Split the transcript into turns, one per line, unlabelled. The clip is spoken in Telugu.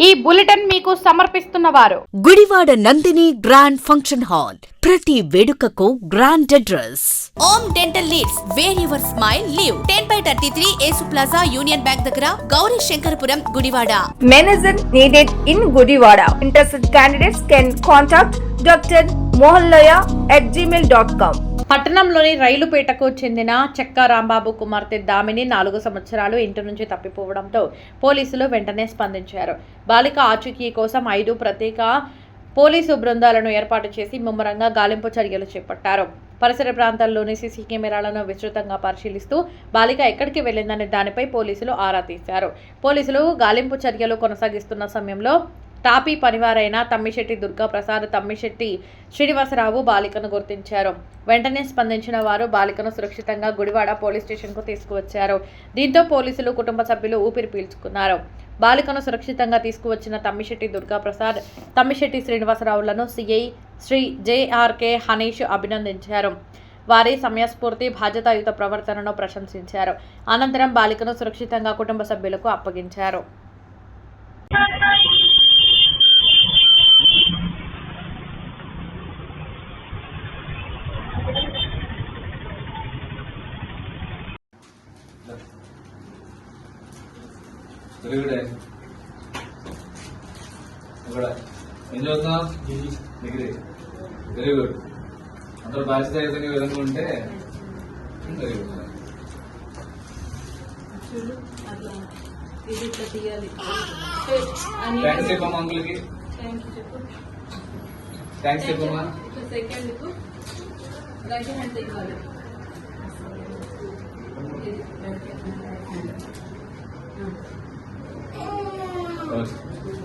ఈ బులెటిన్ మీకు సమర్పిస్తున్న వారు
Gudivada Nandini grand function hall. ప్రతి వేడుకకు grand address.
Om dental leads where your smile live 10/33 Yesu plaza union bank దగ్గర Gowri Shankarapuram Gudivada.
Medicine needed in Gudivada. Interested candidates can contact Dr. mohallaya@gmail.com.
పట్టణంలోని రైలుపేటకు చెందిన చెక్క రాంబాబు కుమార్తె దామిని 4 సంవత్సరాలు ఇంటి నుంచి తప్పిపోవడంతో పోలీసులు వెంటనే స్పందించారు. బాలిక ఆచూకీ కోసం 5 ప్రత్యేక పోలీసు బృందాలను ఏర్పాటు చేసి ముమ్మరంగా గాలింపు చర్యలు చేపట్టారు. పరిసర ప్రాంతాల్లోని సీసీ కెమెరాలను విస్తృతంగా పరిశీలిస్తూ బాలిక ఎక్కడికి వెళ్లిందనే దానిపై పోలీసులు ఆరా తీశారు. పోలీసులు గాలింపు చర్యలు కొనసాగిస్తున్న సమయంలో టాపీ పనివారైన తమ్మిశెట్టి దుర్గాప్రసాద్, తమ్మిశెట్టి శ్రీనివాసరావు బాలికను గుర్తించారు. వెంటనే స్పందించిన వారు బాలికను సురక్షితంగా గుడివాడ పోలీస్ స్టేషన్కు తీసుకువచ్చారు. దీంతో పోలీసులు, కుటుంబ సభ్యులు ఊపిరి పీల్చుకున్నారు. బాలికను సురక్షితంగా తీసుకువచ్చిన తమ్మిశెట్టి దుర్గాప్రసాద్, తమ్మిశెట్టి శ్రీనివాసరావులను సిఐ శ్రీ జేఆర్కే హనీష్ అభినందించారు. వారి సమయస్ఫూర్తి, బాధ్యతాయుత ప్రవర్తనను ప్రశంసించారు. అనంతరం బాలికను సురక్షితంగా కుటుంబ సభ్యులకు అప్పగించారు.
Very good. ఏం చదువుతున్నావు? డిగ్రీ. Very good. అందరూ బాధ్యతాయుతంగా విధంగా ఉంటే వెరీ గుడ్. థ్యాంక్స్ చెప్పమ్మా అంకుల్కి. థ్యాంక్స్ చెప్పమ్మా. ఓకే.